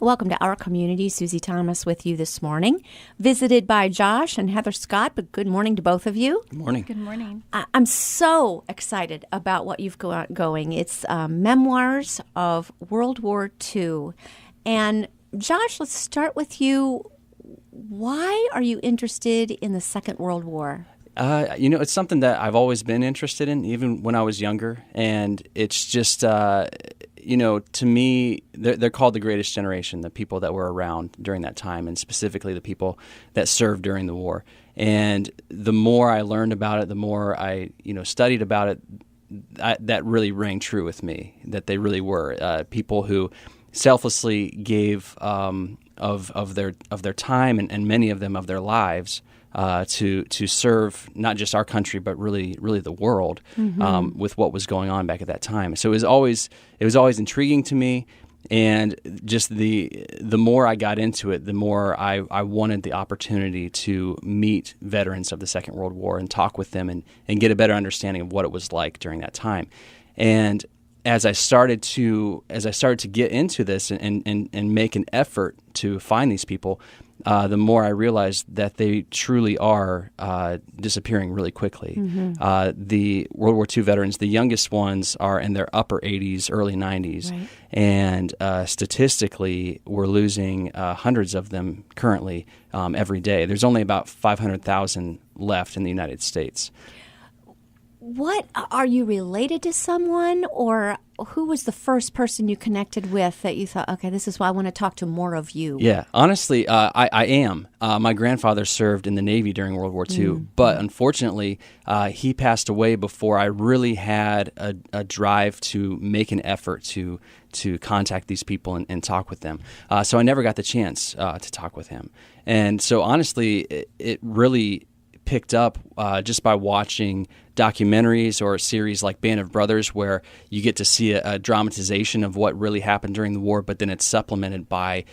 Welcome to our community. Susie Thomas with you this morning, visited by Josh and Heather Scott, but good morning to both of you. Good morning. Good morning. I'm so excited about what you've got going. It's memoirs of World War II. And Josh, let's start with you. Why are you interested in the Second World War? It's something that I've always been interested in, even when I was younger. And it's just, to me, they're called the greatest generation, the people that were around during that time, and specifically the people that served during the war. And the more I learned about it, the more I, studied about it, that really rang true with me, that they really were people who selflessly gave of their time and many of them of their lives to serve not just our country but really the world with what was going on back at that time. So it was always intriguing to me, and just the more I got into it, the more I wanted the opportunity to meet veterans of the Second World War and talk with them and get a better understanding of what it was like during that time. And as I started to get into this and make an effort to find these people, the more I realized that they truly are disappearing really quickly. The World War II veterans, the youngest ones are in their upper 80s, early 90s, right. And statistically, we're losing hundreds of them currently every day. There's only about 500,000 left in the United States. What, are you related to someone, or who was the first person you connected with that you thought, okay, this is why I want to talk to more of you? Yeah, honestly, I am. My grandfather served in the Navy during World War II, but unfortunately, he passed away before I really had a drive to make an effort to contact these people and talk with them. So I never got the chance to talk with him. And so honestly, it really picked up just by watching documentaries or a series like Band of Brothers, where you get to see a dramatization of what really happened during the war, but then it's supplemented by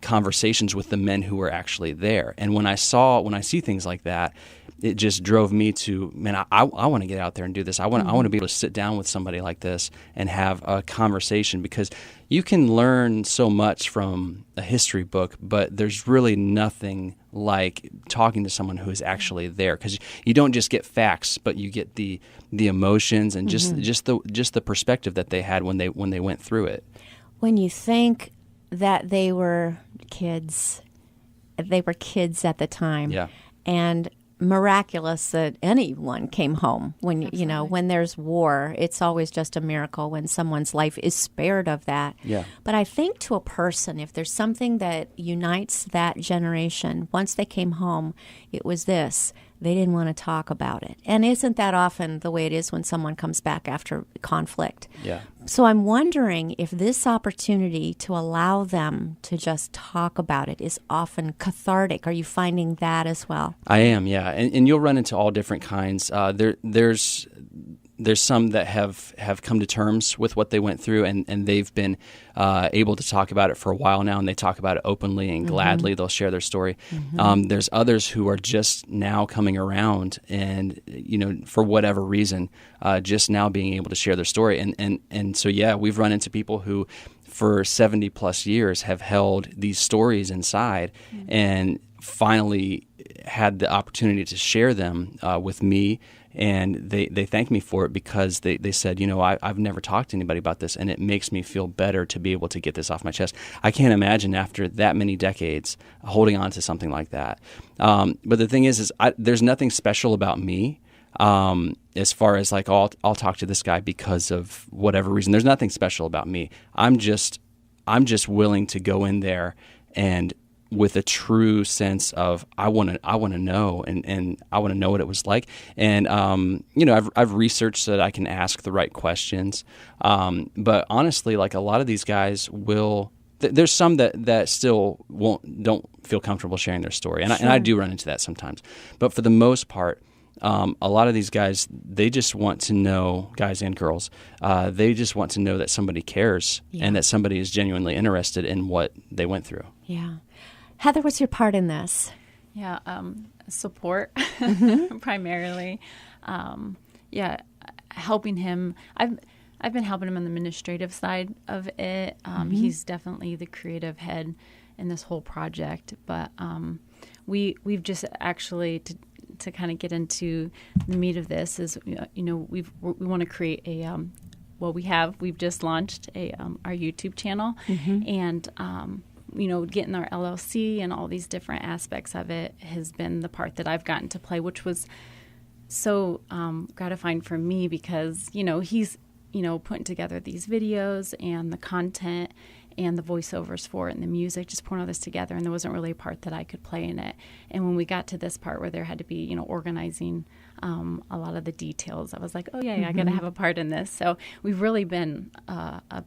conversations with the men who were actually there. And when I see things like that, it just drove me to, man, I want to get out there and do this. I want to be able to sit down with somebody like this and have a conversation, because you can learn so much from a history book, but there's really nothing like talking to someone who is actually there, because you don't just get facts, but you get the emotions and just the perspective that they had when they went through it. When you think that they were kids at the time, yeah, and miraculous that anyone came home. When when there's war, it's always just a miracle when someone's life is spared of that. Yeah. But I think to a person, if there's something that unites that generation, once they came home, it was this: they didn't want to talk about it. And isn't that often the way it is when someone comes back after conflict? Yeah. So I'm wondering if this opportunity to allow them to just talk about it is often cathartic. Are you finding that as well? I am, yeah. And you'll run into all different kinds. There's some that have come to terms with what they went through, and they've been able to talk about it for a while now, and they talk about it openly and gladly. They'll share their story. There's others who are just now coming around, and for whatever reason, just now being able to share their story. And so yeah, we've run into people who for 70 plus years have held these stories inside, and finally had the opportunity to share them with me. And they thanked me for it, because they said, I've never talked to anybody about this, and it makes me feel better to be able to get this off my chest. I can't imagine after that many decades holding on to something like that. But the thing is there's nothing special about me as far as like, I'll talk to this guy because of whatever reason. There's nothing special about me. I'm just willing to go in there and with a true sense of I want to know, and I want to know what it was like. And I've researched so that I can ask the right questions. But honestly, like, a lot of these guys will. There's some that still don't feel comfortable sharing their story, and I do run into that sometimes. But for the most part, a lot of these guys, they just want to know, guys and girls, they just want to know that somebody cares, and that somebody is genuinely interested in what they went through. Yeah. Heather, what's your part in this? Yeah, support primarily. Helping him. I've been helping him on the administrative side of it. He's definitely the creative head in this whole project, but we've just actually to kind of get into the meat of this is, we want to create a we've just launched our YouTube channel, and getting our LLC and all these different aspects of it has been the part that I've gotten to play, which was so gratifying for me because he's putting together these videos and the content and the voiceovers for it and the music, just putting all this together, and there wasn't really a part that I could play in it. And when we got to this part where there had to be organizing a lot of the details, I was like, oh yeah, I got to have a part in this. So we've really been a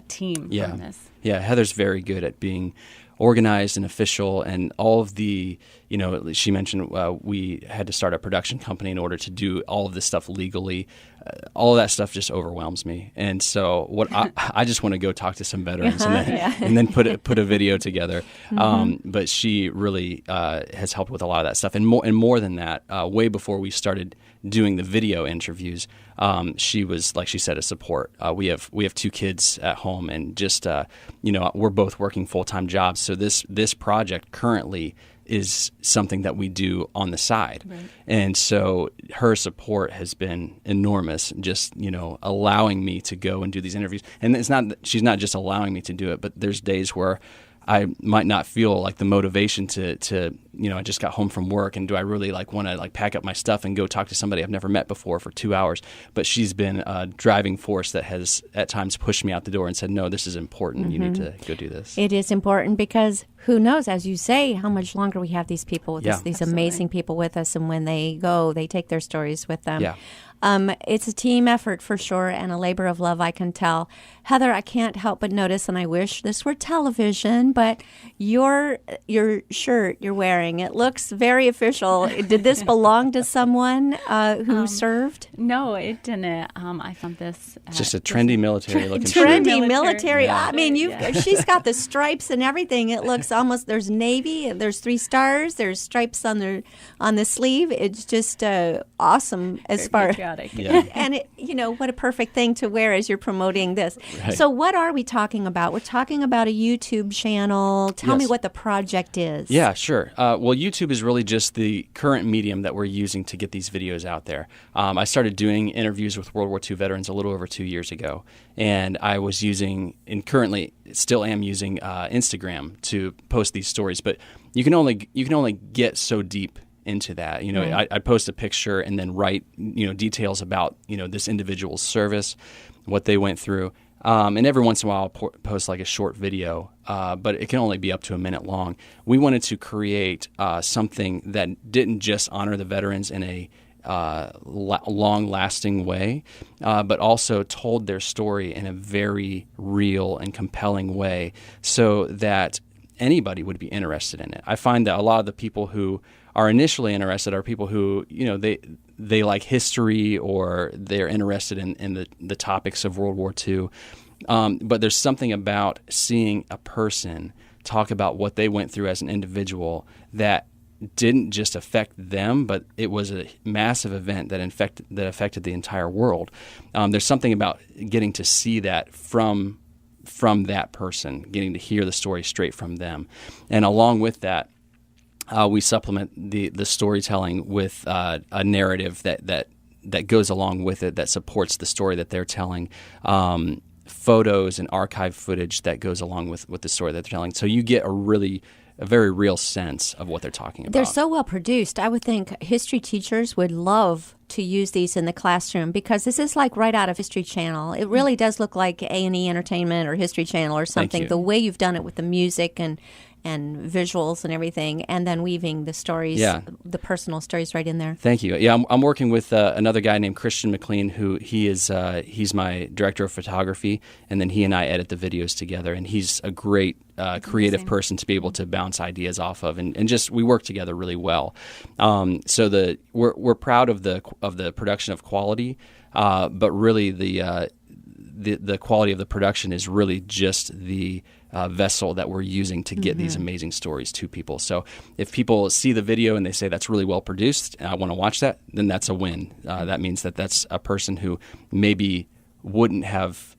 team on this. Yeah, Heather's very good at being organized and official, and all of the, she mentioned we had to start a production company in order to do all of this stuff legally. All of that stuff just overwhelms me, and so what I just want to go talk to some veterans and then put a video together. But she really has helped with a lot of that stuff, and more than that. Way before we started doing the video interviews, she was, like she said, a support. We have 2 kids at home, and just we're both working full-time jobs. So this project currently is something that we do on the side. Right. And so her support has been enormous, just, allowing me to go and do these interviews. And it's not, she's not just allowing me to do it, but there's days where I might not feel like the motivation to I just got home from work, and do I really want to pack up my stuff and go talk to somebody I've never met before for 2 hours? But she's been a driving force that has at times pushed me out the door and said, no, this is important. You need to go do this. It is important because who knows, as you say, how much longer we have these people with us, these Absolutely. amazing people with us, and when they go, they take their stories with them. Yeah. It's a team effort for sure, and a labor of love, I can tell. Heather, I can't help but notice, and I wish this were television, but your shirt you're wearing, it looks very official. Did this belong to someone who served? No, it didn't. I found this. It's just a trendy military looking shirt. Trendy military. Yeah. I mean, she's got the stripes and everything. It looks almost, there's navy, there's 3 stars, there's stripes on the sleeve. It's just awesome as far as. Yeah. And what a perfect thing to wear as you're promoting this. Right. So what are we talking about? We're talking about a YouTube channel. Tell me what the project is. Yeah, sure. Well, YouTube is really just the current medium that we're using to get these videos out there. I started doing interviews with World War II veterans a little over 2 years ago, and I was using, and currently still am using, Instagram to post these stories. But you can only get so deep into that. I post a picture and then write, details about, this individual's service, what they went through. And every once in a while I'll post a short video, but it can only be up to a minute long. We wanted to create something that didn't just honor the veterans in a long-lasting way, but also told their story in a very real and compelling way so that anybody would be interested in it. I find that a lot of the people who are initially interested are people who, they like history, or they're interested in the topics of World War II. But there's something about seeing a person talk about what they went through as an individual that didn't just affect them, but it was a massive event that affected the entire world. There's something about getting to see that from that person, getting to hear the story straight from them. And along with that, we supplement the storytelling with a narrative that goes along with it, that supports the story that they're telling, photos and archive footage that goes along with the story that they're telling. So you get a very real sense of what they're talking about. They're so well produced. I would think history teachers would love to use these in the classroom, because this is right out of History Channel. It really does look like A&E Entertainment or History Channel or something. The way you've done it with the music and visuals and everything, and then weaving the stories, the personal stories right in there. Thank you. Yeah, I'm working with another guy named Christian McLean, who he's my director of photography, and then he and I edit the videos together, and he's a great creative person to be able to bounce ideas off of, and just we work together really well. So we're proud of the production of quality, but really the quality of the production is really just the vessel that we're using to get these amazing stories to people. So if people see the video and they say that's really well produced and I want to watch that, then that's a win. That means that that's a person who maybe wouldn't have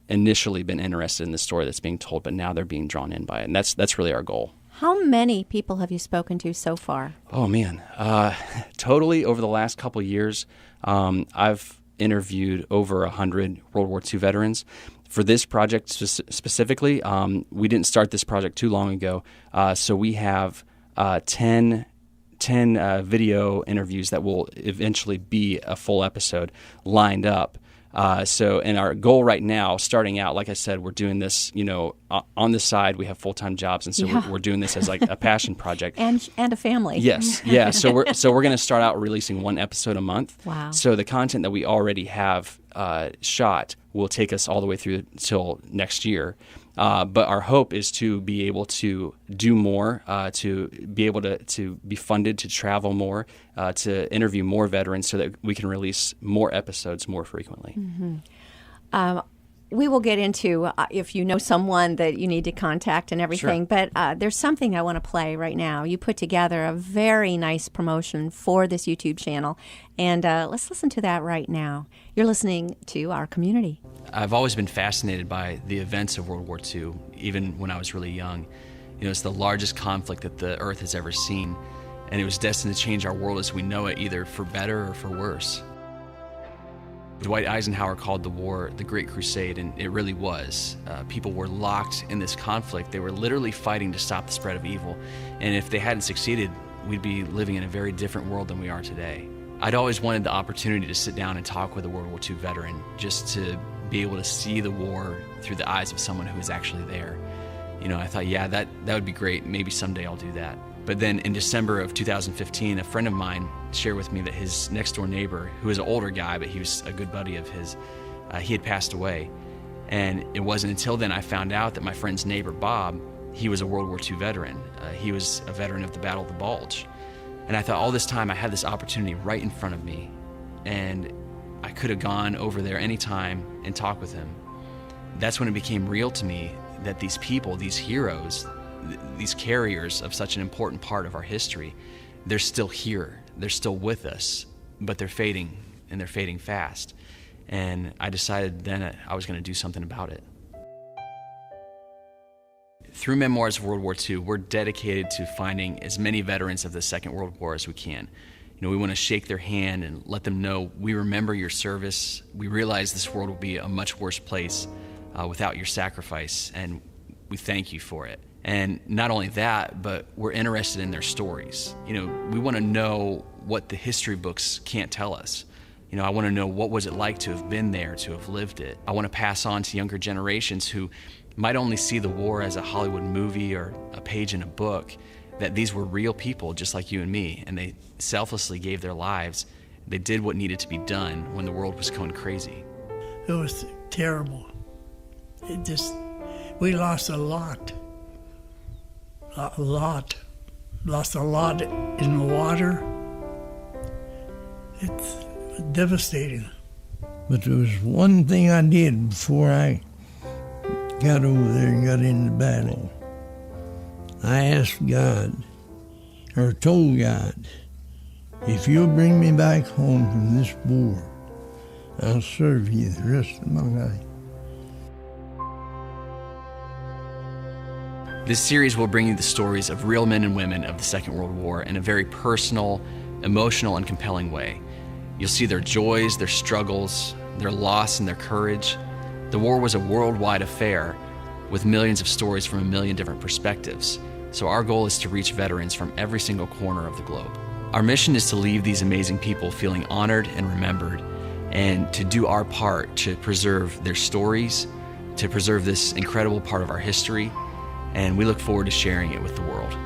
initially been interested in the story that's being told, but now they're being drawn in by it. And that's really our goal. How many people have you spoken to so far? Oh, man. Totally over the last couple of years, I've interviewed over 100 World War II veterans. For this project specifically, we didn't start this project too long ago, so we have 10 video interviews that will eventually be a full episode lined up. And our goal right now, starting out, like I said, we're doing this, on the side. We have full-time jobs, and so we're doing this as like a passion project and a family. Yes, yeah. So we're going to start out releasing one episode a month. Wow. So the content that we already have shot will take us all the way through till next year. But our hope is to be able to do more, to be able to be funded to travel more, to interview more veterans so that we can release more episodes more frequently. Mm-hmm. We will get into if you know someone that you need to contact and everything, Sure. But there's something I want to play right now. You put together a very nice promotion for this YouTube channel, and let's listen to that right now. You're listening to Our Community. I've always been fascinated by the events of World War II, even when I was really young. It's the largest conflict that the Earth has ever seen, and it was destined to change our world as we know it, either for better or for worse. Dwight Eisenhower called the war the Great Crusade, and it really was. People were locked in this conflict. They were literally fighting to stop the spread of evil, and if they hadn't succeeded, we'd be living in a very different world than we are today. I'd always wanted the opportunity to sit down and talk with a World War II veteran, just to be able to see the war through the eyes of someone who was actually there. I thought, yeah, that would be great. Maybe someday I'll do that. But then in December of 2015, a friend of mine shared with me that his next-door neighbor, who was an older guy, but he was a good buddy of his, he had passed away. And it wasn't until then I found out that my friend's neighbor, Bob, he was a World War II veteran. He was a veteran of the Battle of the Bulge. And I thought all this time I had this opportunity right in front of me, and I could have gone over there anytime and talked with him. That's when it became real to me that these people, these heroes, these carriers of such an important part of our history, they're still here. They're still with us, but they're fading, and they're fading fast. And I decided then I was going to do something about it. Through Memoirs of World War II, we're dedicated to finding as many veterans of the Second World War as we can. We want to shake their hand and let them know we remember your service. We realize this world will be a much worse place without your sacrifice, and we thank you for it. And not only that, but we're interested in their stories. We want to know what the history books can't tell us. I want to know what was it like to have been there, to have lived it. I want to pass on to younger generations who might only see the war as a Hollywood movie or a page in a book, that these were real people just like you and me, and they selflessly gave their lives. They did what needed to be done when the world was going crazy. It was terrible. We lost a lot. Lost a lot in the water. It's devastating. But there was one thing I did before I got over there and got into battle. I asked God, or told God, if you'll bring me back home from this war, I'll serve you the rest of my life. This series will bring you the stories of real men and women of the Second World War in a very personal, emotional, and compelling way. You'll see their joys, their struggles, their loss, and their courage. The war was a worldwide affair with millions of stories from a million different perspectives. So our goal is to reach veterans from every single corner of the globe. Our mission is to leave these amazing people feeling honored and remembered, and to do our part to preserve their stories, to preserve this incredible part of our history, and we look forward to sharing it with the world.